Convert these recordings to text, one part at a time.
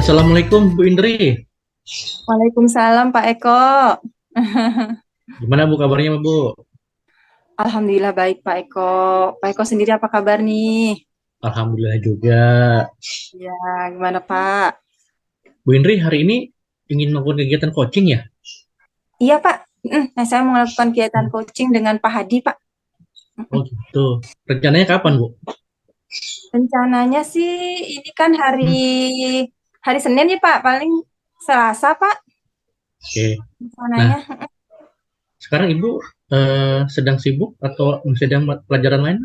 Assalamualaikum Bu Indri. Waalaikumsalam Pak Eko. Gimana Bu kabarnya Bu? Alhamdulillah baik Pak Eko. Pak Eko sendiri apa kabar nih? Alhamdulillah juga. Ya, gimana Pak? Bu Indri hari ini ingin melakukan kegiatan coaching ya? Iya Pak. Nah, saya mau melakukan kegiatan Hmm. coaching dengan Pak Hadi Pak. Oh gitu. Rencananya kapan Bu? Rencananya sih ini kan hari Hmm. hari Senin ya Pak, paling Selasa Pak Oke. Nah, rencananya. sekarang Ibu sedang sibuk atau sedang pelajaran lain?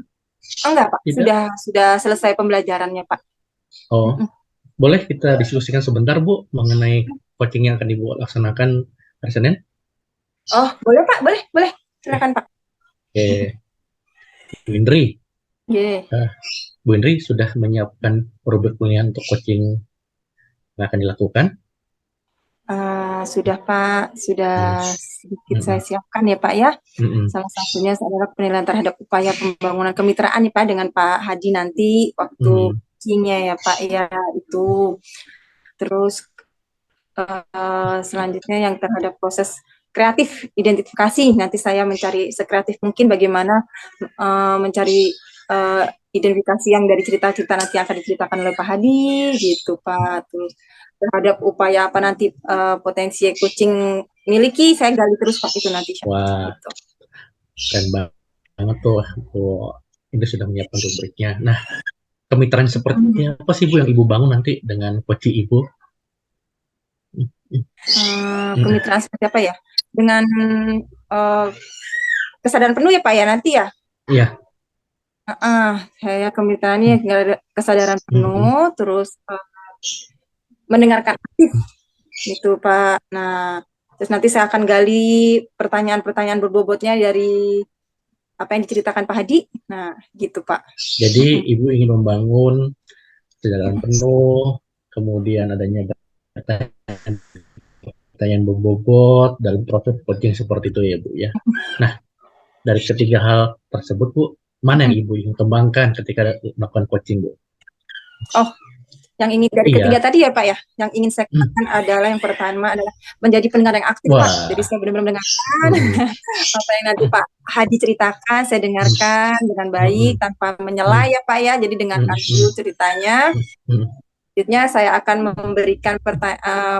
Enggak Pak, Tidak? sudah selesai pembelajarannya Pak. Oh, Mm-mm. boleh kita diskusikan sebentar Bu mengenai coaching yang akan Ibu laksanakan hari Senin? Oh, boleh Pak, boleh, boleh. Oke. Silakan Pak. Oke. Bu Indri, Ye. eh, Bu Indri sudah menyiapkan rubrik pilihan untuk coaching yang akan dilakukan? Sudah Pak, sudah Hmm. sedikit saya Mm-mm. siapkan ya Pak ya. Mm-mm. Salah satunya adalah penilaian terhadap upaya pembangunan kemitraan nih Pak dengan Pak Hadi nanti waktu Mm. coachingnya ya Pak ya itu. Terus selanjutnya yang terhadap proses kreatif identifikasi nanti saya mencari sekreatif mungkin bagaimana mencari eh, identifikasi yang dari cerita-cerita nanti yang akan diceritakan oleh Pak Hadi gitu Pak. Terus terhadap upaya apa nanti potensi coaching miliki saya gali terus Pak itu nanti Wah, gitu. keren banget tuh. Tuh, ini sudah menyiapkan rubriknya. Nah, kemitraan seperti apa sih Bu yang Ibu bangun nanti dengan coach Ibu? Mm. Kemitraan seperti apa ya? Dengan uh, kesadaran penuh ya Pak ya nanti ya. Iya. Saya kemitraannya kesadaran Mm-mm. penuh, terus mendengarkan aktif itu Pak. Nah, terus nanti saya akan gali pertanyaan-pertanyaan berbobotnya dari apa yang diceritakan Pak Hadi. Nah, gitu Pak. Jadi Ibu ingin membangun kesadaran penuh, kemudian adanya pertanyaan berbobot dalam proses coaching seperti itu ya Bu ya. Nah, dari ketiga hal tersebut Bu, mana yang Ibu ingin kembangkan ketika melakukan coaching Bu? Oh, yang ini dari ketiga Iya. tadi ya Pak ya. Yang ingin saya Hmm. katakan adalah yang pertama adalah menjadi pendengar yang aktif Pak. Jadi Wah. saya benar-benar mendengarkan Mm-mm. apa yang nanti Pak Hadi ceritakan, saya dengarkan dengan baik Mm-mm. tanpa menyela Mm-mm. ya Pak ya. Jadi dengarkan dulu Mm-mm. ceritanya. Mm-mm. Selanjutnya saya akan memberikan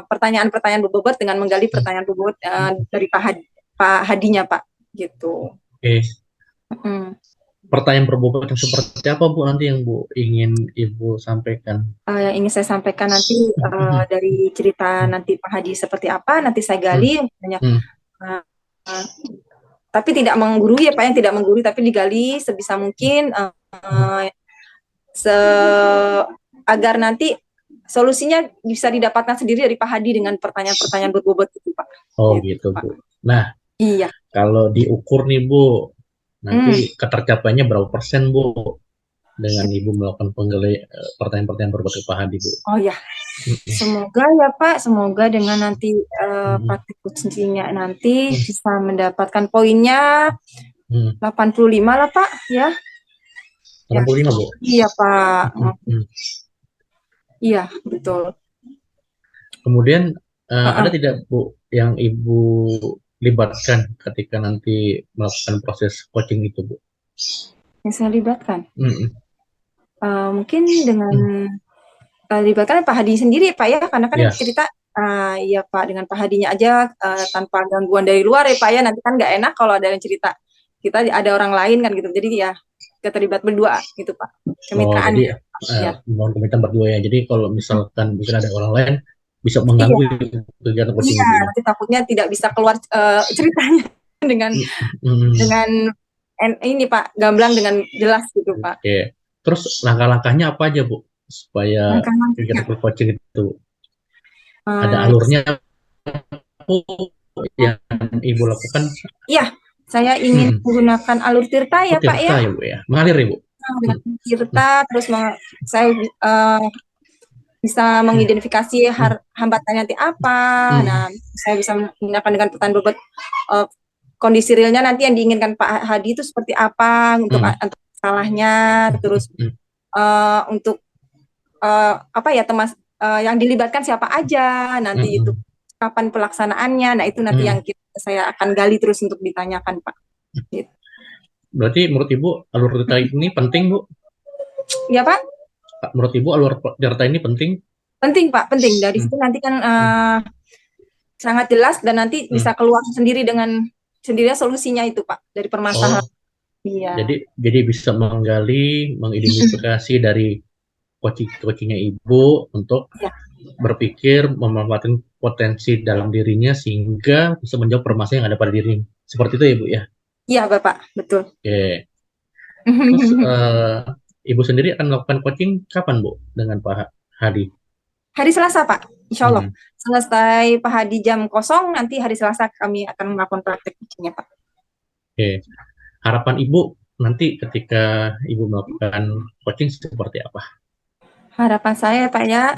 pertanyaan-pertanyaan berbobot dengan menggali pertanyaan berbobot dari Pak Hadinya Pak. Gitu. Oke, Hmm. pertanyaan berbobot yang seperti apa Bu nanti yang Bu ingin Ibu sampaikan? Yang ingin saya sampaikan nanti Mm-mm. dari cerita nanti Pak Hadi seperti apa, nanti saya gali banyak, Mm-mm. uh, uh, tapi tidak menggurui ya Pak, yang tidak menggurui tapi digali sebisa mungkin se agar nanti solusinya bisa didapatkan sendiri dari Pak Hadi dengan pertanyaan-pertanyaan berbobot itu Pak. Oh Gitu gitu Pak. Bu. Nah, Iya. kalau diukur nih Bu, nanti Hmm. ketercapainya berapa persen Bu dengan Ibu melakukan pertanyaan-pertanyaan berbobot ke Pak Hadi Bu? Oh ya, Mm-mm. semoga ya Pak, semoga dengan nanti Mm-mm. praktik kuncinya nanti bisa mendapatkan poinnya Mm. 85 lah Pak ya. Ya, 85 Bu. iya Pak. Mm-mm. Iya, betul. Kemudian ada Heeh. tidak Bu yang Ibu libatkan ketika nanti melakukan proses coaching itu Bu? Yang saya libatkan. Mm-mm. Mungkin dengan Mm. libatkan Pak Hadi sendiri Pak ya, karena kan Ya. cerita iya Pak, dengan Pak Hadinya aja tanpa gangguan dari luar ya Pak ya, nanti kan nggak enak kalau ada yang cerita. Kita ada orang lain kan gitu. Jadi ya kita terlibat berdua gitu Pak. Oh, Kemitraan jadi gitu. Ya. membangun komitmen berdua ya. Jadi kalau misalkan bisa ada orang lain bisa Iya, mengganggu kegiatan coaching iya, Ibu ya. nanti takutnya tidak bisa keluar ceritanya dengan Mm. dengan ini Pak, gamblang dengan jelas gitu Pak. Oke. Terus langkah-langkahnya apa aja Bu supaya Langkah-langkahnya. kegiatan coaching itu ada Eh, alurnya Bu yang Ibu lakukan? Iya, saya ingin Mm. menggunakan alur Tirta Oh, ya Pak Tirta ya. ya Bu ya. Mengalir ya Bu. Dengan Mm. Tirta, terus saya bisa mengidentifikasi hambatannya nanti apa. Nah, saya bisa menggunakan dengan pertanyaan bobot kondisi realnya nanti yang diinginkan Pak Hadi itu seperti apa untuk masalahnya, terus untuk apa ya yang dilibatkan siapa aja nanti itu kapan pelaksanaannya. Nah, itu nanti yang saya akan gali terus untuk ditanyakan, Pak. Gitu. Berarti menurut Ibu alur cerita ini penting, Bu? Ya, Pak? Menurut Ibu alur cerita ini penting? Penting, Pak, penting. Dari situ nanti kan sangat jelas dan nanti bisa keluar sendiri dengan sendirinya solusinya itu, Pak, dari permasalahan. Iya. Jadi bisa menggali, mengidentifikasi dari coachingnya Ibu untuk berpikir memanfaatkan potensi dalam dirinya sehingga bisa menjawab permasalahan yang ada pada diri. Seperti itu ya, Bu ya? Iya, Bapak, betul. Oke. Terus Ibu sendiri akan melakukan coaching kapan, Bu, dengan Pak Hadi? Hari Selasa, Pak. Insya Allah. Selesai Pak Hadi jam kosong, nanti hari Selasa kami akan melakukan praktek coachingnya, Pak. Oke. Harapan Ibu nanti ketika Ibu melakukan coaching seperti apa? Harapan saya, Pak, ya,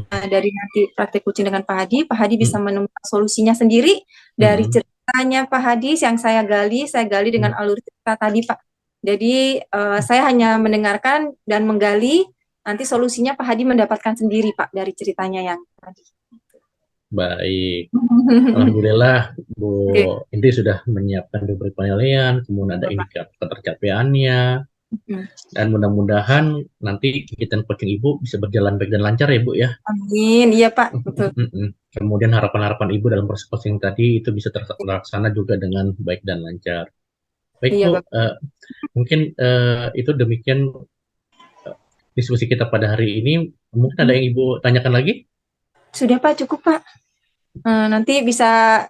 dari nanti praktek coaching dengan Pak Hadi bisa menemukan solusinya sendiri dari ceritanya Pak Hadi yang saya gali dengan alur cerita tadi, Pak. Jadi saya hanya mendengarkan dan menggali, nanti solusinya Pak Hadi mendapatkan sendiri, Pak, dari ceritanya yang tadi. Baik, alhamdulillah Bu Indri sudah menyiapkan beberapa penilaian, kemudian ada indikator ketercapaiannya, dan mudah-mudahan nanti kegiatan coaching Ibu bisa berjalan baik dan lancar ya, Bu ya. Amin, iya Pak, betul. Kemudian harapan-harapan Ibu dalam proses coaching tadi itu bisa terlaksana juga dengan baik dan lancar. Baik, iya, Bu, mungkin itu demikian diskusi kita pada hari ini. Mungkin ada yang Ibu tanyakan lagi? Sudah, Pak, cukup, Pak. Nanti bisa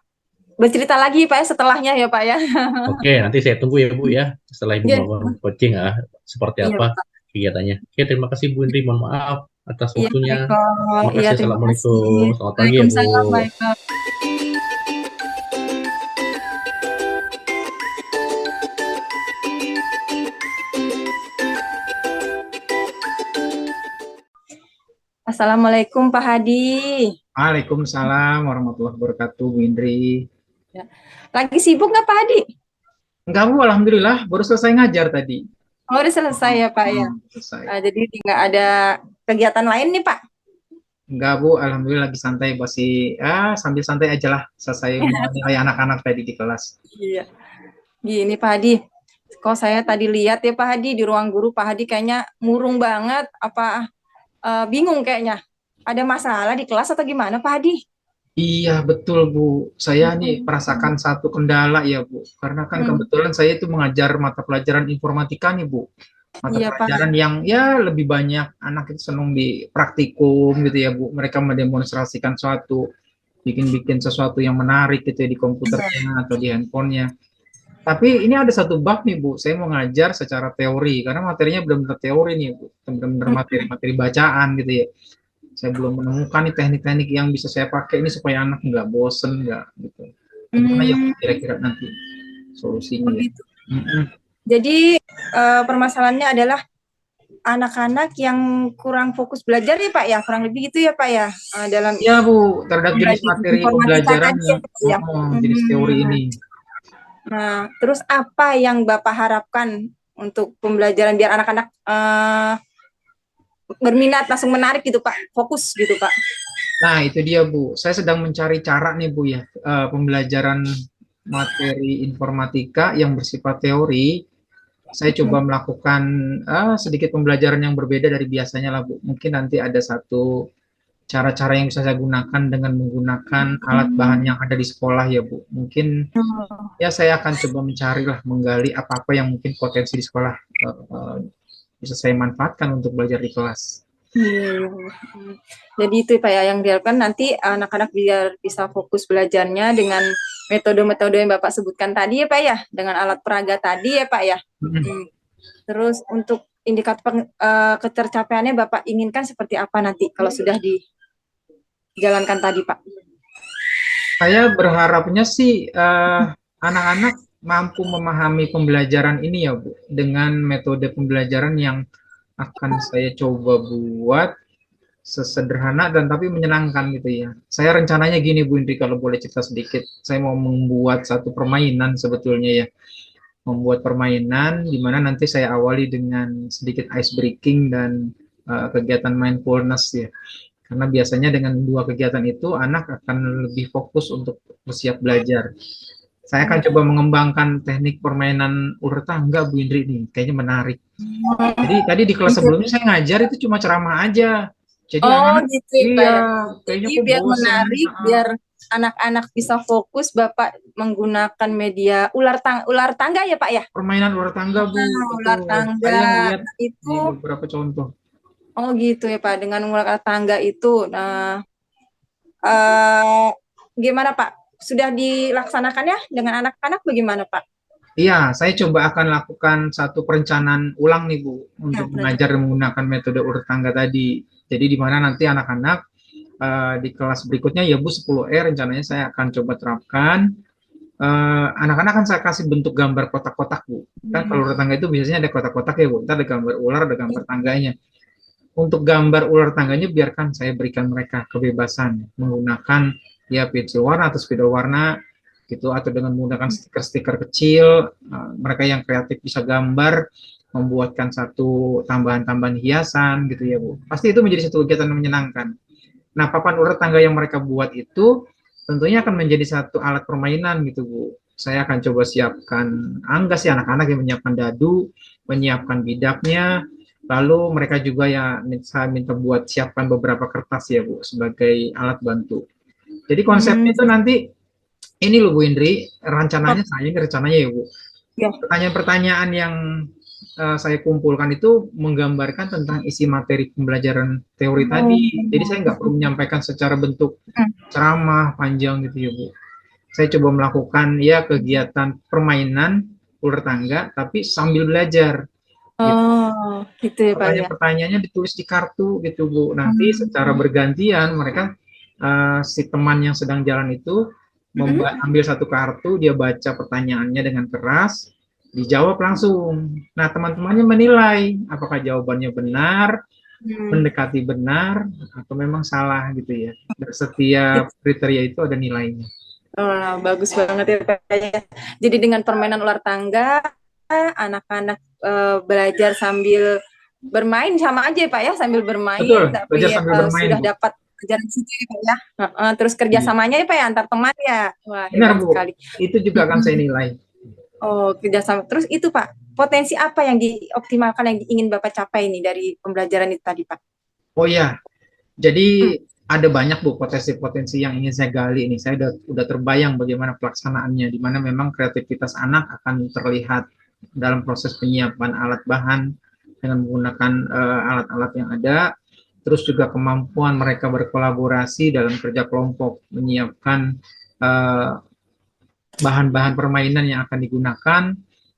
bercerita lagi, Pak, setelahnya ya, Pak, ya. Oke, nanti saya tunggu ya, Bu ya, setelah Ibu melakukan coaching seperti apa kegiatannya. Oke, terima kasih Bu Indri, mohon maaf atas waktunya. Terima kasih, assalamualaikum. Selamat pagi ya, Bu. Assalamualaikum Pak Hadi. Waalaikumsalam warahmatullahi wabarakatuh, Bu Indri. Ya. Lagi sibuk nggak Pak Hadi? Enggak, Bu, alhamdulillah baru selesai ngajar tadi. Oh, udah selesai ya Pak ya. Jadi nggak ada kegiatan lain nih Pak? Enggak, Bu, alhamdulillah lagi santai, masih sambil santai aja lah selesai menilai anak-anak tadi di kelas. Iya. Gini Pak Hadi, kok saya tadi lihat ya Pak Hadi di ruang guru, Pak Hadi kayaknya murung banget, bingung kayaknya. Ada masalah di kelas atau gimana Pak Hadi? Iya, betul, Bu. Saya nih merasakan satu kendala ya, Bu. Karena kan kebetulan saya itu mengajar mata pelajaran informatika nih, Bu. Mata pelajaran yang ya lebih banyak anak itu senang di praktikum gitu ya, Bu. Mereka mendemonstrasikan suatu, bikin sesuatu yang menarik gitu ya di komputernya atau di handphonenya. Tapi ini ada satu bab nih, Bu. Saya mau ngajar secara teori, karena materinya benar-benar teori nih, Bu. Benar-benar materi-materi bacaan gitu ya. Saya belum menemukan nih teknik-teknik yang bisa saya pakai ini supaya anak nggak bosen, nggak gitu. Gimana ya kira-kira nanti solusinya? Begitu. Jadi permasalahannya adalah anak-anak yang kurang fokus belajar ya Pak ya, kurang lebih gitu ya Pak ya, dalam ya Bu, terhadap jenis materi pembelajaran yang jenis teori ini. Nah, terus apa yang Bapak harapkan untuk pembelajaran biar anak-anak berminat, langsung menarik gitu Pak, fokus gitu Pak? Nah, itu dia Bu, saya sedang mencari cara nih Bu ya, pembelajaran materi informatika yang bersifat teori. Saya coba melakukan sedikit pembelajaran yang berbeda dari biasanya lah Bu. Mungkin nanti ada satu cara-cara yang bisa saya gunakan dengan menggunakan alat bahan yang ada di sekolah ya Bu. Mungkin ya saya akan coba mencari lah, menggali apa-apa yang mungkin potensi di sekolah bisa saya manfaatkan untuk belajar di kelas. Jadi itu Pak ya yang diharapkan nanti anak-anak biar bisa fokus belajarnya dengan metode-metode yang Bapak sebutkan tadi ya Pak ya, dengan alat peraga tadi ya Pak ya. Terus untuk indikator ketercapaiannya Bapak inginkan seperti apa nanti kalau sudah dijalankan tadi Pak? Saya berharapnya sih anak-anak mampu memahami pembelajaran ini ya Bu, dengan metode pembelajaran yang akan saya coba buat sesederhana dan tapi menyenangkan gitu ya. Saya rencananya gini Bu Indri, kalau boleh cerita sedikit, saya mau membuat satu permainan sebetulnya ya, membuat permainan di mana nanti saya awali dengan sedikit ice breaking dan kegiatan mindfulness ya. Karena biasanya dengan dua kegiatan itu anak akan lebih fokus untuk bersiap belajar. Saya akan coba mengembangkan teknik permainan ular tangga Bu Indri nih, kayaknya menarik. Jadi tadi di kelas sebelumnya saya ngajar itu cuma ceramah aja. Jadi anak-anak gitu ya, Pak, iya, ya. kayaknya Jadi kok biar bosen. menarik, biar anak-anak bisa fokus, Bapak menggunakan media ular tangga ya, Pak ya? Permainan ular tangga Bu, Ular betul. tangga Saya ngeliat itu, di beberapa contoh. oh gitu ya Pak, dengan ular tangga itu. Nah, eh, gimana Pak? Sudah dilaksanakan ya dengan anak-anak bagaimana Pak? Iya, saya coba akan lakukan satu perencanaan ulang nih Bu, untuk mengajar menggunakan metode ular tangga tadi. Jadi di mana nanti anak-anak di kelas berikutnya ya Bu 10E rencananya saya akan coba terapkan. Anak-anak kan saya kasih bentuk gambar kotak-kotak Bu. Kan kalau ular tangga itu biasanya ada kotak-kotak ya Bu. Ntar ada gambar ular, ada gambar tangganya. Untuk gambar ular tangganya biarkan saya berikan mereka kebebasan menggunakan ya pensil warna atau spidol warna gitu, atau dengan menggunakan stiker-stiker kecil. Mereka yang kreatif bisa gambar, membuatkan satu tambahan-tambahan hiasan gitu ya Bu. Pasti itu menjadi satu kegiatan yang menyenangkan. Nah, papan ular tangga yang mereka buat itu tentunya akan menjadi satu alat permainan gitu Bu. Saya akan coba siapkan anggas ya, anak-anak yang menyiapkan dadu, menyiapkan bidaknya, lalu mereka juga ya saya minta buat siapkan beberapa kertas ya Bu sebagai alat bantu. Jadi konsepnya itu nanti ini loh Bu Indri, rencananya ya Bu. Pertanyaan-pertanyaan yang saya kumpulkan itu menggambarkan tentang isi materi pembelajaran teori tadi. Jadi saya nggak perlu menyampaikan secara bentuk ceramah panjang gitu ya Bu. Saya coba melakukan ya kegiatan permainan ular tangga tapi sambil belajar. Gitu ya Pak ya. Pertanyaannya ditulis di kartu gitu Bu. Nanti secara bergantian mereka si teman yang sedang jalan itu ambil satu kartu, dia baca pertanyaannya dengan keras, dijawab langsung. Nah, teman-temannya menilai apakah jawabannya benar, mendekati benar, atau memang salah gitu ya. Dan setiap kriteria itu ada nilainya. Bagus banget ya Pak ya. Jadi dengan permainan ular tangga, anak-anak belajar sambil bermain sama aja ya Pak ya, sambil bermain. Betul, tapi belajar sambil bermain. Sudah dapat pelajaran situ ya Pak ya. Terus kerjasamanya ya Pak ya antar teman ya. Wah, benar Bu, sekali. itu juga akan saya nilai. Oh, kerjasama. Terus itu Pak, potensi apa yang dioptimalkan yang ingin Bapak capai nih dari pembelajaran itu tadi Pak? Oh ya, jadi ada banyak Bu potensi-potensi yang ingin saya gali ini. Saya udah terbayang bagaimana pelaksanaannya, di mana memang kreativitas anak akan terlihat dalam proses penyiapan alat bahan dengan menggunakan alat-alat yang ada, terus juga kemampuan mereka berkolaborasi dalam kerja kelompok, menyiapkan bahan-bahan permainan yang akan digunakan,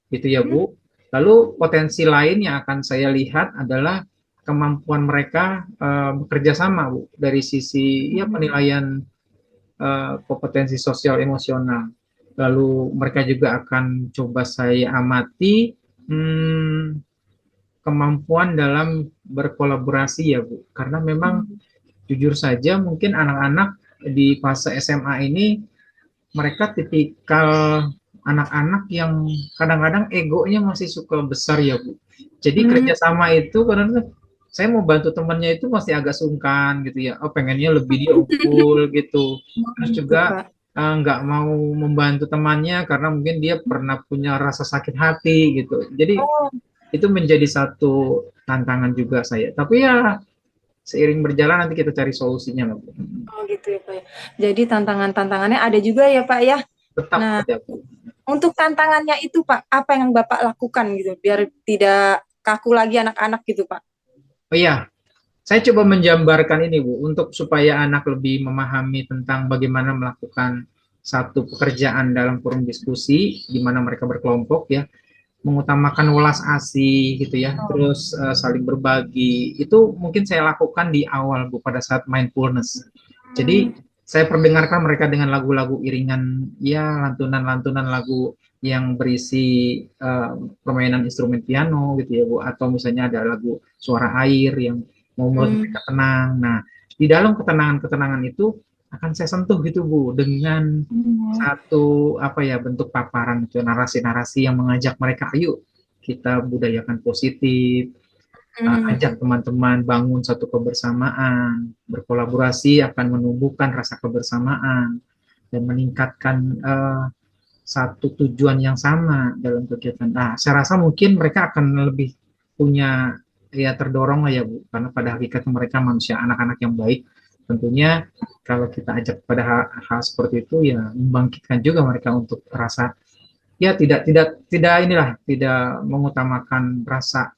gitu ya Bu. Lalu potensi lain yang akan saya lihat adalah kemampuan mereka bekerja sama Bu, dari sisi ya penilaian kompetensi sosial emosional. Lalu mereka juga akan coba saya amati kemampuan dalam berkolaborasi ya Bu, karena memang jujur saja mungkin anak-anak di fase SMA ini mereka tipikal anak-anak yang kadang-kadang egonya masih suka besar ya Bu. Jadi kerjasama itu karena saya mau bantu temannya itu masih agak sungkan gitu ya. Oh pengennya lebih dia unggul gitu. Terus juga nggak mau membantu temannya karena mungkin dia pernah punya rasa sakit hati gitu. Jadi itu menjadi satu tantangan juga saya. Tapi ya seiring berjalan nanti kita cari solusinya lah Bu. Oh gitu ya Pak ya. Jadi tantangannya ada juga ya Pak ya. Tetap nah, ada Bu. Untuk tantangannya itu Pak, apa yang Bapak lakukan gitu biar tidak kaku lagi anak-anak gitu Pak? Oh iya, saya coba menjambarkan ini Bu, untuk supaya anak lebih memahami tentang bagaimana melakukan satu pekerjaan dalam forum diskusi, di mana mereka berkelompok ya, mengutamakan welas asih gitu ya, terus saling berbagi. Itu mungkin saya lakukan di awal Bu, pada saat mindfulness. Jadi saya perdengarkan mereka dengan lagu-lagu iringan, ya lantunan-lantunan lagu yang berisi permainan instrumen piano gitu ya Bu, atau misalnya ada lagu suara air yang membuat mereka tenang. Nah, di dalam ketenangan-ketenangan itu akan saya sentuh gitu Bu, dengan satu apa ya, bentuk paparan itu, narasi-narasi yang mengajak mereka, ayo kita budayakan positif, ajak teman-teman bangun satu kebersamaan, berkolaborasi akan menumbuhkan rasa kebersamaan dan meningkatkan satu tujuan yang sama dalam kegiatan. Nah, saya rasa mungkin mereka akan lebih punya, ya terdorong lah ya Bu, karena pada hakikatnya mereka manusia, anak-anak yang baik. Tentunya kalau kita ajak pada hal seperti itu, ya membangkitkan juga mereka untuk rasa, ya tidak inilah, tidak mengutamakan rasa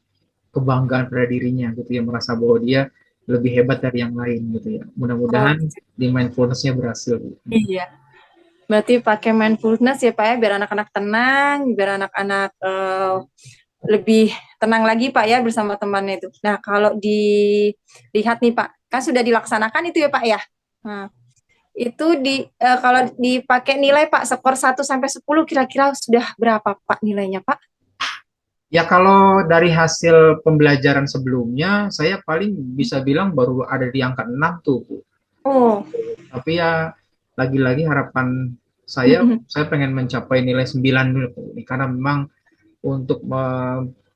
kebanggaan pada dirinya gitu ya, merasa bahwa dia lebih hebat dari yang lain gitu ya. Mudah-mudahan di mindfulness-nya berhasil Bu. Iya. Berarti pakai mindfulness ya Pak ya, biar anak-anak tenang, biar anak-anak lebih tenang lagi Pak ya bersama temannya itu. Nah, kalau dilihat nih Pak, kan sudah dilaksanakan itu ya Pak ya. Nah, itu kalau dipakai nilai Pak, skor 1 sampai 10 kira-kira sudah berapa Pak nilainya Pak? Ya kalau dari hasil pembelajaran sebelumnya, saya paling bisa bilang baru ada di angka 6 tuh Bu. Oh. Tapi ya lagi-lagi harapan saya pengen mencapai nilai 9 dulu Bu. Karena memang untuk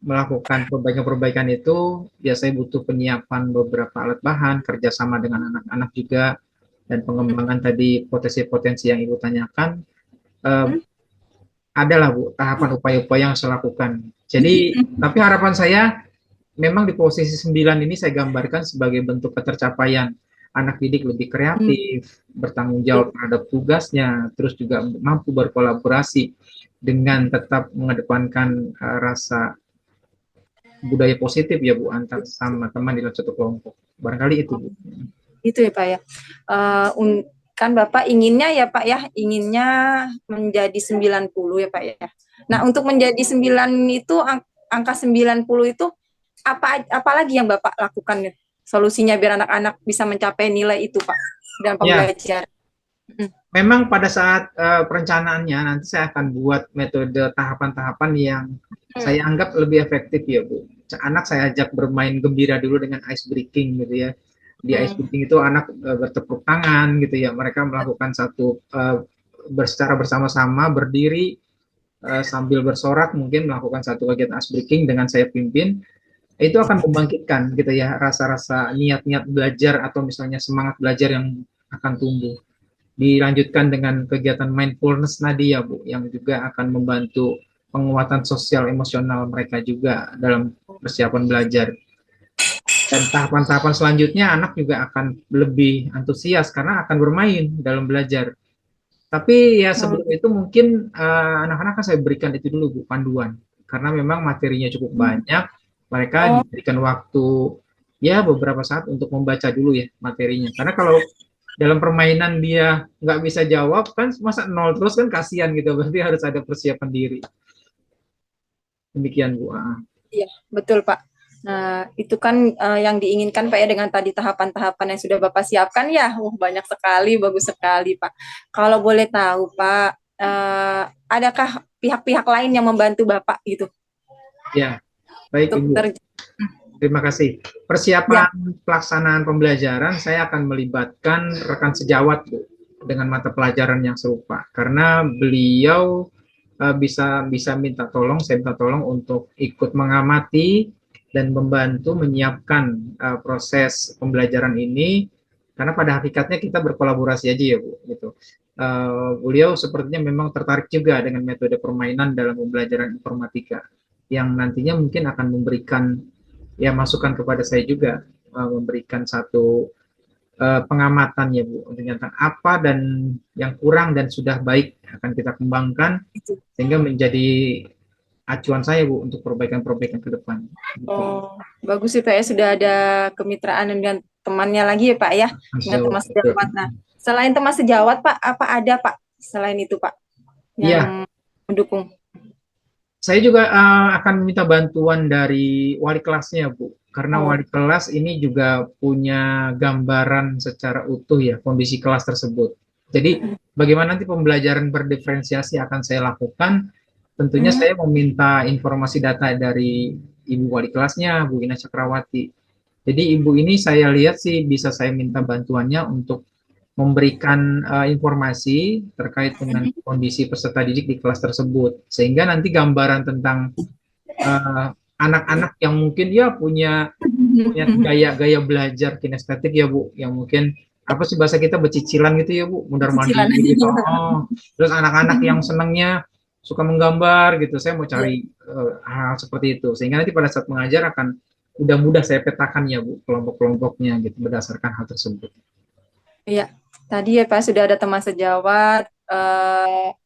melakukan perbaikan-perbaikan itu, ya saya butuh penyiapan beberapa alat bahan, kerjasama dengan anak-anak juga, dan pengembangan tadi potensi-potensi yang Ibu tanyakan. Adalah Bu, tahapan upaya-upaya yang saya lakukan. Jadi, tapi harapan saya memang di posisi 9 ini saya gambarkan sebagai bentuk ketercapaian. Anak didik lebih kreatif, bertanggung jawab terhadap tugasnya, terus juga mampu berkolaborasi dengan tetap mengedepankan rasa budaya positif ya Bu, antar sama teman di dalam satu kelompok. Barangkali itu Bu. Itu ya Pak ya. Kan Bapak inginnya ya Pak ya, inginnya menjadi 90 ya Pak ya. Nah, untuk menjadi 9 itu, angka 90 itu apa lagi yang Bapak lakukan ya? Solusinya biar anak-anak bisa mencapai nilai itu Pak dalam pembelajaran. Memang pada saat perencanaannya nanti saya akan buat metode tahapan-tahapan yang saya anggap lebih efektif ya Bu. Anak saya ajak bermain gembira dulu dengan ice breaking gitu ya. Di ice breaking itu anak bertepuk tangan gitu ya. Mereka melakukan satu secara bersama-sama berdiri sambil bersorak, mungkin melakukan satu kegiatan ice breaking dengan saya pimpin. Itu akan membangkitkan gitu ya rasa-rasa niat-niat belajar atau misalnya semangat belajar yang akan tumbuh. Dilanjutkan dengan kegiatan mindfulness tadi ya Bu, yang juga akan membantu penguatan sosial emosional mereka juga dalam persiapan belajar. Dan tahapan-tahapan selanjutnya anak juga akan lebih antusias karena akan bermain dalam belajar. Tapi ya sebelum itu mungkin anak-anak saya berikan itu dulu Bu, panduan. Karena memang materinya cukup banyak, mereka diberikan waktu ya beberapa saat untuk membaca dulu ya materinya. Karena kalau dalam permainan dia nggak bisa jawab kan, masa nol terus kan kasihan gitu, berarti harus ada persiapan diri. Demikian Bu. Iya betul Pak. Nah itu kan yang diinginkan Pak ya, dengan tadi tahapan-tahapan yang sudah Bapak siapkan ya. Banyak sekali, bagus sekali Pak. Kalau boleh tahu Pak, adakah pihak-pihak lain yang membantu Bapak gitu? Ya baik Ibu. Terima kasih. Persiapan pelaksanaan pembelajaran saya akan melibatkan rekan sejawat Bu, dengan mata pelajaran yang serupa. Karena beliau bisa minta tolong, saya minta tolong untuk ikut mengamati dan membantu menyiapkan proses pembelajaran ini. Karena pada hakikatnya kita berkolaborasi aja ya Bu. Gitu. Beliau sepertinya memang tertarik juga dengan metode permainan dalam pembelajaran informatika, yang nantinya mungkin akan memberikan ya masukan kepada saya juga, memberikan satu pengamatan ya Bu, tentang apa dan yang kurang dan sudah baik akan kita kembangkan sehingga menjadi acuan saya Bu untuk perbaikan-perbaikan ke depan. Oh, bagus sih Pak ya, sudah ada kemitraan dengan temannya lagi ya Pak ya, dengan teman sejawat. Nah, selain teman sejawat Pak, apa ada Pak selain itu Pak yang mendukung? Saya juga akan meminta bantuan dari wali kelasnya Bu, karena wali kelas ini juga punya gambaran secara utuh ya kondisi kelas tersebut. Jadi bagaimana nanti pembelajaran berdiferensiasi akan saya lakukan, tentunya saya meminta informasi data dari Ibu wali kelasnya, Bu Ina Cakrawati. Jadi ibu ini saya lihat sih bisa saya minta bantuannya untuk memberikan informasi terkait dengan kondisi peserta didik di kelas tersebut, sehingga nanti gambaran tentang eh, anak-anak yang mungkin ya punya gaya-gaya belajar kinestetik ya Bu, yang mungkin apa sih bahasa kita becicilan gitu ya Bu, mundar mandir Cicilan. gitu. Oh, terus anak-anak yang senangnya suka menggambar gitu, saya mau Iya, cari hal seperti itu, sehingga nanti pada saat mengajar akan udah mudah saya petakan ya Bu, kelompok-kelompoknya gitu berdasarkan hal tersebut. iya. Tadi ya Pak sudah ada teman sejawat,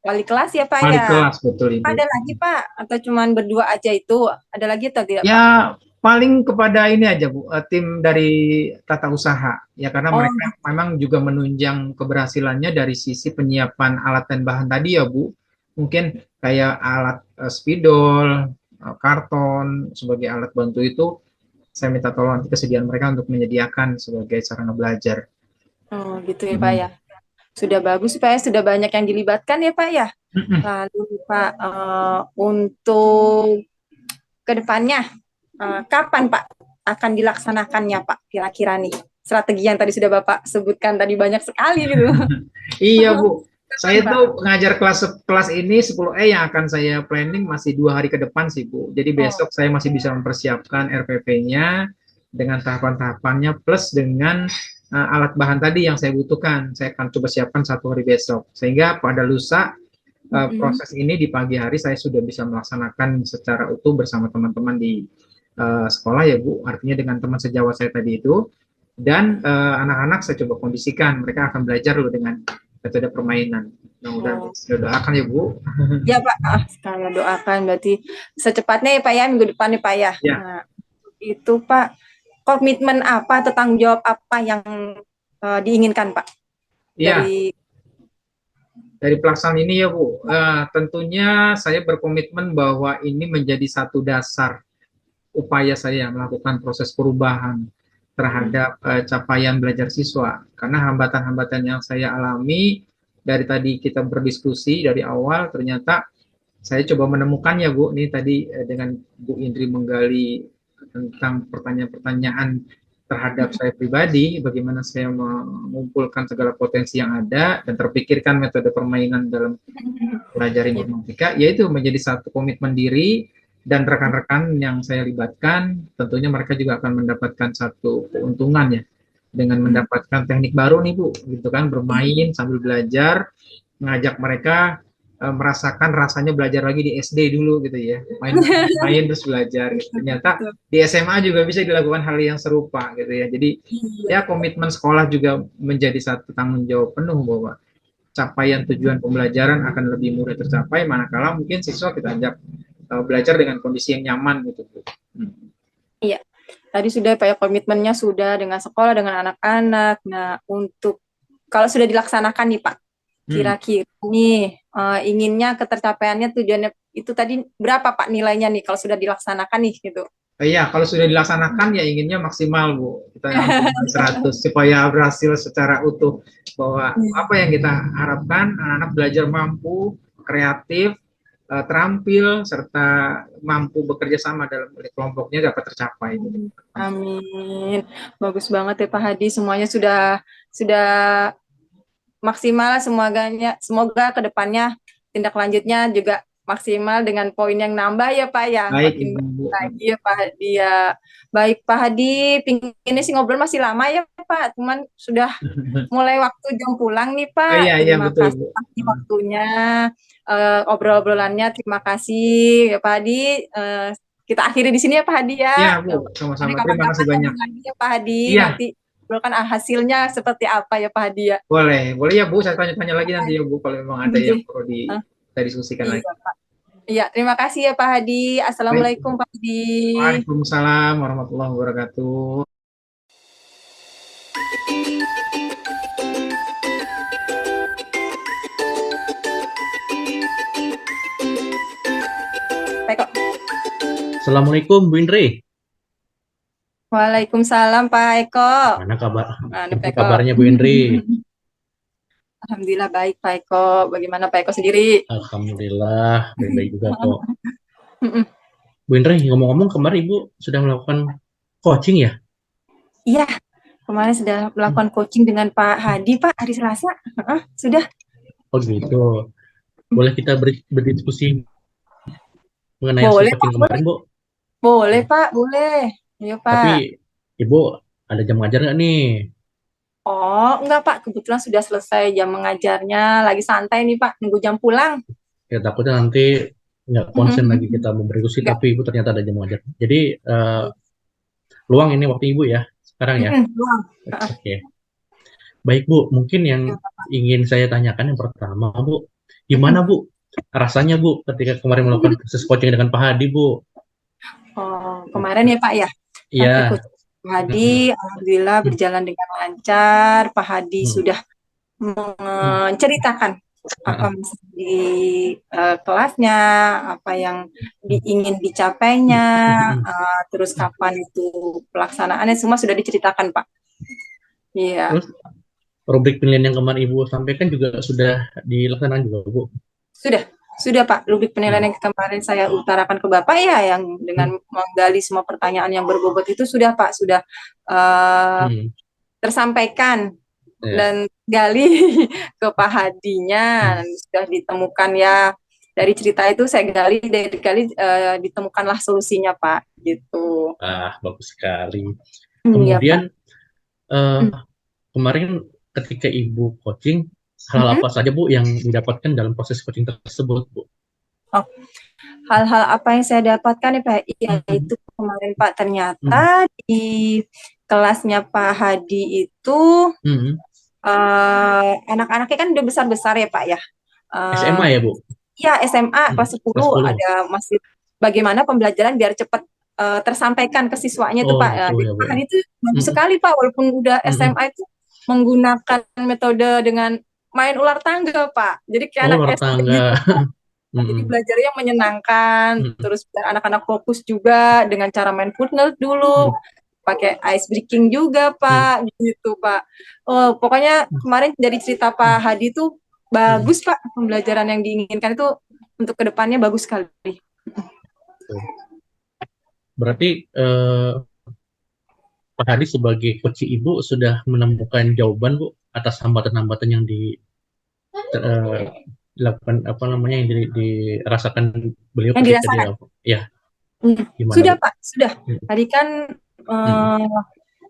wali kelas ya Pak Wali ya. kelas betul Ibu. Ada lagi Pak atau cuman berdua aja itu? Ada lagi atau tidak Pak? Ya paling kepada ini aja Bu, tim dari tata usaha ya, karena Oh, mereka memang juga menunjang keberhasilannya dari sisi penyiapan alat dan bahan tadi ya Bu. Mungkin kayak alat spidol, karton sebagai alat bantu itu saya minta tolong nanti kesediaan mereka untuk menyediakan sebagai sarana belajar. oh gitu ya Pak Mhm. ya. Sudah bagus Pak ya, sudah banyak yang dilibatkan ya Pak ya. Mhm. Lalu Pak, untuk kedepannya kapan Pak akan dilaksanakannya Pak kira-kira nih? Strategi yang tadi sudah Bapak sebutkan tadi banyak sekali gitu. Iya Bu, saya Kapan Pak? tuh ngajar kelas kelas ini 10E yang akan saya planning masih 2 hari ke depan sih Bu. Jadi Oh, besok saya masih bisa mempersiapkan RPP-nya dengan tahapan-tahapannya plus dengan alat bahan tadi yang saya butuhkan. Saya akan coba siapkan 1 hari besok. Sehingga pada lusa proses ini di pagi hari saya sudah bisa melaksanakan secara utuh bersama teman-teman di sekolah ya Bu. Artinya dengan teman sejawat saya tadi itu. Dan anak-anak saya coba kondisikan, mereka akan belajar loh dengan metode permainan. Mudah-mudahan sudah doakan ya Bu. Ya Pak, sekalian doakan berarti secepatnya ya Pak ya, minggu depan ya Pak ya. Ya. Nah, itu Pak, komitmen apa atau tanggung jawab apa yang diinginkan Pak Iya, dari pelaksanaan ini ya Bu, tentunya saya berkomitmen bahwa ini menjadi satu dasar upaya saya melakukan proses perubahan terhadap capaian belajar siswa. Karena hambatan-hambatan yang saya alami dari tadi kita berdiskusi dari awal, ternyata saya coba menemukannya Bu, ini tadi dengan Bu Indri menggali tentang pertanyaan-pertanyaan terhadap saya pribadi, bagaimana saya mengumpulkan segala potensi yang ada dan terpikirkan metode permainan dalam belajar informatika, yaitu menjadi satu komitmen diri, dan rekan-rekan yang saya libatkan tentunya mereka juga akan mendapatkan satu keuntungan ya dengan mendapatkan teknik baru nih Bu, gitu kan, bermain sambil belajar, mengajak mereka merasakan rasanya belajar lagi di SD dulu gitu ya, main terus belajar gitu. Ternyata di SMA juga bisa dilakukan hal yang serupa gitu ya. Jadi ya komitmen sekolah juga menjadi satu tanggung jawab penuh bahwa capaian tujuan pembelajaran akan lebih mudah tercapai manakala mungkin siswa kita ajak belajar dengan kondisi yang nyaman gitu. Iya, tadi sudah Pak ya, komitmennya sudah dengan sekolah, dengan anak-anak. Nah, untuk kalau sudah dilaksanakan nih Pak, kira-kira nih inginnya ketercapaiannya tujuannya itu tadi berapa Pak nilainya nih kalau sudah dilaksanakan nih gitu? Iya, kalau sudah dilaksanakan ya inginnya maksimal Bu, kita 100 supaya berhasil secara utuh, bahwa apa yang kita harapkan anak-anak belajar mampu, kreatif, terampil, serta mampu bekerja sama dalam kelompoknya dapat tercapai. Amin, bagus banget ya Pak Hadi, semuanya sudah maksimal, semoga kedepannya tindak lanjutnya juga maksimal dengan poin yang nambah ya Pak ya. Baik, Makin Ibu. lagi ya Pak Hadi ya. Baik Pak Hadi, ini sih ngobrol masih lama ya Pak, cuman sudah mulai waktu jam pulang nih Pak. Iya, Terima betul, kasih Bu. pasti waktunya, obrol-obrolannya, terima kasih ya Pak Hadi. Kita akhiri di sini ya Pak Hadi ya. Iya Bu, sama-sama. Terima kasih banyak. Lagi ya Pak Hadi, Iya. nanti kan hasilnya seperti apa ya Pak Hadi ya. Boleh ya Bu, saya tanya-tanya lagi nanti ya Bu, kalau memang ada yang perlu kita diskusikan lagi. Pak. Iya, terima kasih ya Pak Hadi. Assalamualaikum Pak Hadi. Waalaikumsalam warahmatullahi wabarakatuh. Assalamualaikum Bu Indri. Waalaikumsalam Pak Eko. Mana kabarnya Bu Indri? Alhamdulillah baik Pak Eko. Bagaimana Pak Eko sendiri? Alhamdulillah baik-baik juga kok. Bu Indri, ngomong-ngomong kemarin Ibu sudah melakukan coaching ya? Iya, kemarin sudah melakukan coaching dengan Pak Hadi, Pak, hari Selasa. Sudah. Oh gitu. Boleh kita berdiskusi mengenai hasil Boleh, Pak, coaching boleh. kemarin, Bu? Boleh, Pak, boleh. Iya, Pak. Tapi Ibu ada jam ngajar nggak nih? Oh, enggak, Pak. Kebetulan sudah selesai jam mengajarnya. Lagi santai nih, Pak. Nunggu jam pulang. Ya takutnya nanti nggak konsen lagi kita berdiskusi, Enggak. tapi Ibu ternyata ada jam ngajar. Jadi luang ini waktu Ibu ya, sekarang ya? Pulang. Oke. Baik Bu, mungkin yang ingin saya tanyakan yang pertama Bu, gimana Bu rasanya Bu ketika kemarin melakukan proses coaching dengan Pak Hadi Bu? Oh, kemarin ya Pak ya? Iya. Ikut Pak Hadi, alhamdulillah berjalan dengan lancar. Pak Hadi sudah menceritakan apa di kelasnya, apa yang ingin dicapainya, terus kapan itu pelaksanaannya, semua sudah diceritakan Pak. Iya. Terus rubrik penilaian yang kemarin Ibu sampaikan juga sudah dilaksanakan juga Bu? Sudah Pak, rubrik penilaian yang kemarin saya utarakan ke Bapak ya, yang dengan menggali semua pertanyaan yang berbobot itu sudah Pak, sudah tersampaikan dan gali ke Pak Hadinya, sudah ditemukan ya, dari cerita itu saya gali, ditemukanlah solusinya Pak, gitu. Bagus sekali. Kemudian kemarin ketika Ibu coaching, hal apa saja Bu yang didapatkan dalam proses coaching tersebut Bu? Oh, hal-hal apa yang saya dapatkan ya Pak, yaitu kemarin Pak, ternyata di kelasnya Pak Hadi itu anak-anaknya kan udah besar-besar ya Pak ya. SMA ya Bu? Iya, SMA kelas 10 ada masih bagaimana pembelajaran biar cepat tersampaikan ke siswanya itu Pak. Gitu, Pak Hadi itu bagus sekali Pak, walaupun udah SMA itu menggunakan metode dengan main ular tangga Pak. Jadi kayak anak SD gitu. Jadi belajarnya menyenangkan, terus anak-anak fokus juga dengan cara main footnote dulu, pakai ice breaking juga Pak, gitu Pak. Oh, pokoknya kemarin dari cerita Pak Hadi tuh bagus Pak, pembelajaran yang diinginkan itu untuk kedepannya bagus sekali. Berarti Pak Hadi sebagai coach Ibu sudah menemukan jawaban Bu atas hambatan-hambatan yang dilakukan yang dirasakan beliau yang ketika dirasakan. Ya. Sudah Bu? Pak, sudah. Tadi kan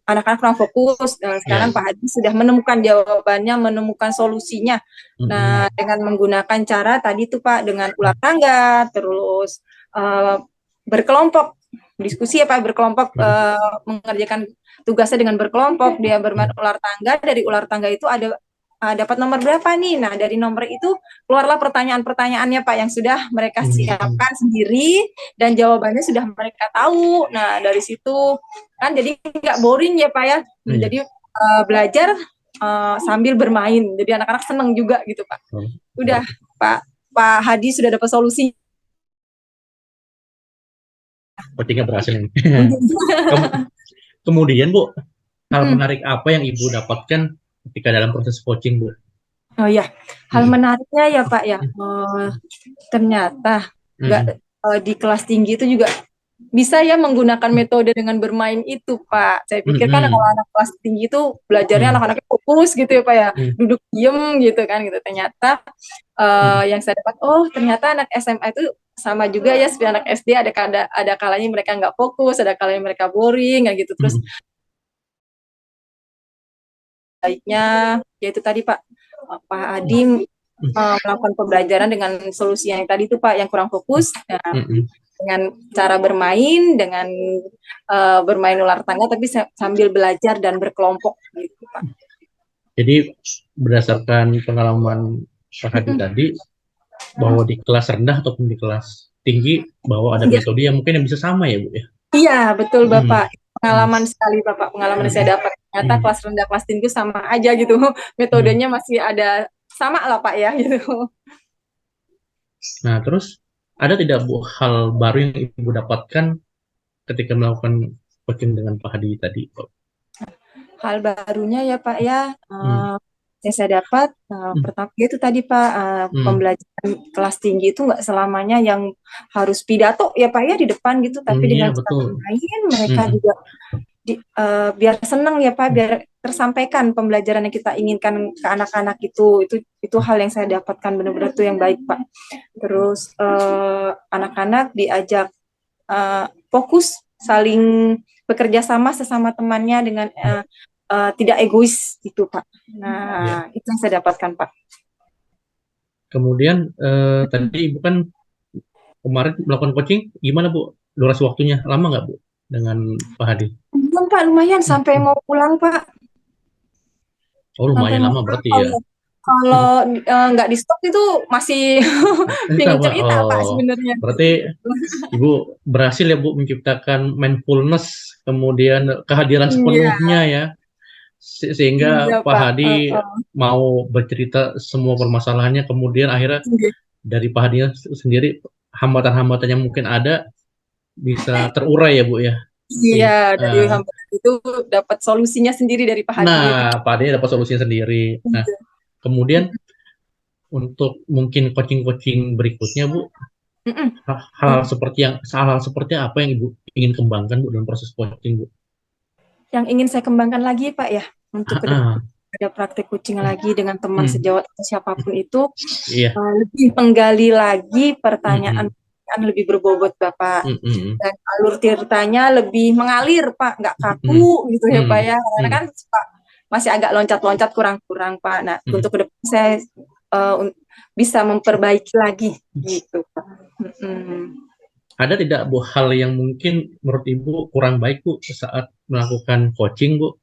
anak-anak kurang fokus. Sekarang Pak Hadi sudah menemukan jawabannya, menemukan solusinya. Nah, dengan menggunakan cara tadi tuh Pak, dengan ular tangga, terus berkelompok, diskusi ya Pak, berkelompok, mengerjakan tugasnya dengan berkelompok, dia bermain ular tangga, dari ular tangga itu ada dapat nomor berapa nih, nah dari nomor itu keluarlah pertanyaan-pertanyaannya Pak, yang sudah mereka siapkan sendiri, dan jawabannya sudah mereka tahu. Nah dari situ kan jadi nggak boring ya Pak ya, jadi belajar sambil bermain, jadi anak-anak seneng juga gitu Pak. Udah Pak Hadi sudah dapat solusi. Coachingnya berhasil ini. Kemudian Bu, hal menarik apa yang Ibu dapatkan ketika dalam proses coaching Bu? Oh ya, hal menariknya ya Pak ya, ternyata di kelas tinggi itu juga bisa ya menggunakan metode dengan bermain itu Pak. Saya pikir kan kalau anak kelas tinggi itu belajarnya anak-anaknya fokus gitu ya Pak ya, duduk diem gitu kan gitu. Ternyata yang saya dapat, ternyata anak SMA itu sama juga ya seperti anak SD, ada kalanya mereka nggak fokus, ada kalanya mereka boring gitu. Terus baiknya yaitu tadi Pak Hadi melakukan pembelajaran dengan solusi yang tadi itu Pak, yang kurang fokus, dengan cara bermain, dengan bermain ular tangga, tapi sambil belajar dan berkelompok gitu Pak. Jadi berdasarkan pengalaman Pak Hadi tadi, bahwa di kelas rendah ataupun di kelas tinggi, bahwa ada metode yang mungkin yang bisa sama ya Bu ya? Iya betul Bapak, pengalaman sekali Bapak, pengalaman yang saya dapat. Ternyata kelas rendah kelas tinggi sama aja gitu, metodenya masih ada sama lah Pak ya gitu. Nah terus ada tidak Bu hal baru yang Ibu dapatkan ketika melakukan coaching dengan Pak Hadi tadi? Hal barunya ya Pak ya, yang saya dapat pertama itu tadi Pak, pembelajaran kelas tinggi itu nggak selamanya yang harus pidato ya Pak ya di depan gitu, tapi dengan cara bermain mereka juga biar senang ya Pak, biar tersampaikan pembelajaran yang kita inginkan ke anak-anak itu hal yang saya dapatkan benar-benar tuh yang baik Pak. Terus anak-anak diajak fokus, saling bekerja sama sesama temannya dengan tidak egois gitu Pak. Nah, itu yang saya dapatkan Pak. Kemudian tadi Ibu kan kemarin melakukan coaching, gimana Bu? Durasi waktunya lama nggak Bu dengan Pak Hadi? Pak, lumayan sampai mau pulang Pak. Oh lumayan lama berarti ya. Kalau nggak di stop itu masih pengen cerita Pak sebenarnya. Berarti Ibu berhasil ya Bu menciptakan mindfulness, kemudian kehadiran sepenuhnya ya. Sehingga Pak Hadi mau bercerita semua permasalahannya, kemudian akhirnya dari Pak Hadi sendiri hambatan-hambatan yang mungkin ada bisa terurai ya Bu ya. Iya, dari hambatan itu dapat solusinya sendiri dari Pak Hadi. Nah, Pak Hadi dapat solusinya sendiri. Nah, kemudian untuk mungkin coaching-coaching berikutnya Bu, hal-hal seperti apa yang Ibu ingin kembangkan Bu dalam proses coaching Bu? Yang ingin saya kembangkan lagi Pak ya, untuk ada praktek coaching lagi dengan teman sejawat atau siapapun itu, lebih menggali lagi pertanyaan lebih berbobot Bapak, dan alur ceritanya lebih mengalir Pak, nggak kaku gitu ya Pak ya, karena kan masih agak loncat-loncat kurang-kurang Pak. Nah, untuk ke depan saya bisa memperbaiki lagi gitu Pak. Ada tidak Bu hal yang mungkin menurut Ibu kurang baik Bu saat melakukan coaching Bu?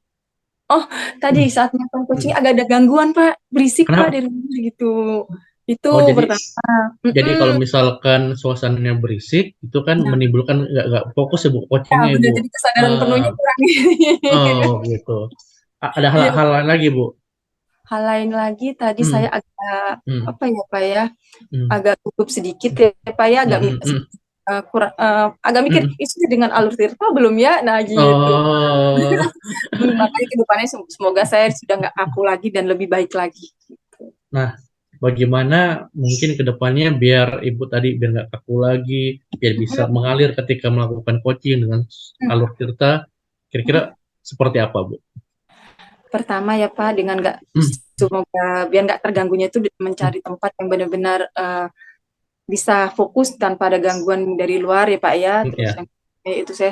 Oh, tadi saat melakukan coaching agak ada gangguan Pak, berisik Pak dari rumah gitu. Itu pertama. Jadi kalau misalkan suasananya berisik, itu kan menimbulkan nggak fokus ya Bu coachingnya ya Bu? Jadi kesadaran penuhnya kurang. Oh gitu. Ada hal lain lagi Bu? Hal lain lagi tadi saya agak apa ya Pak ya, agak gugup sedikit ya Pak ya, agak agak mikir itu dengan alur cerita belum ya, nah gitu. Makanya kedepannya semoga saya sudah nggak kaku lagi dan lebih baik lagi. Gitu. Nah, bagaimana mungkin kedepannya biar Ibu tadi biar nggak kaku lagi, biar bisa mengalir ketika melakukan coaching dengan alur cerita, kira-kira seperti apa Bu? Pertama ya Pak, dengan semoga biar nggak terganggunya itu mencari tempat yang benar-benar bisa fokus tanpa ada gangguan dari luar ya Pak ya. Terus yang itu saya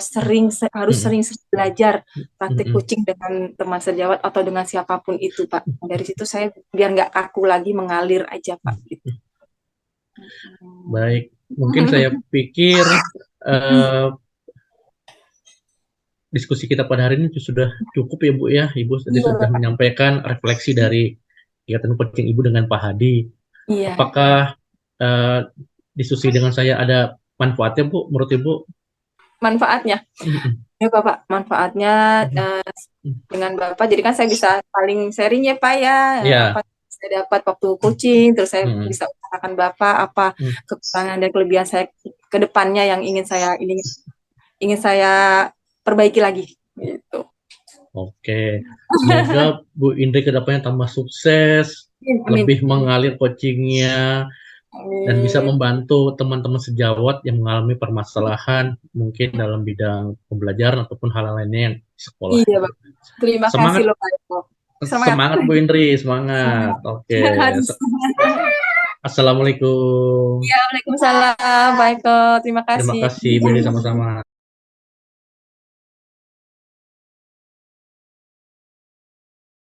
harus sering belajar praktik coaching dengan teman sejawat atau dengan siapapun itu Pak. Dari situ saya biar nggak kaku lagi, mengalir aja Pak. Gitu. Baik, mungkin saya pikir diskusi kita pada hari ini sudah cukup ya Bu ya. Ibu tadi sudah menyampaikan refleksi dari kegiatan coaching Ibu dengan Pak Hadi. Iya. Apakah diskusi dengan saya ada manfaatnya Bu menurut Ibu? Manfaatnya? Ya Bapak, manfaatnya dengan Bapak, jadi kan saya bisa saling sharing ya Pak ya. Apa saya dapat waktu coaching, terus saya bisa utarakan Bapak apa kekurangan dan kelebihan saya ke depannya yang ingin saya perbaiki lagi gitu. Oke, semoga Bu Indri kedepannya tambah sukses, lebih mengalir coachingnya, dan bisa membantu teman-teman sejawat yang mengalami permasalahan mungkin dalam bidang pembelajaran ataupun hal lainnya yang di sekolah. Iya, Pak. Terima kasih loh Pak. Semangat Bu Indri, semangat. Oke. Assalamualaikum. Ya, waalaikumsalam. Baik, terima kasih. Terima kasih Bu Indri, sama-sama.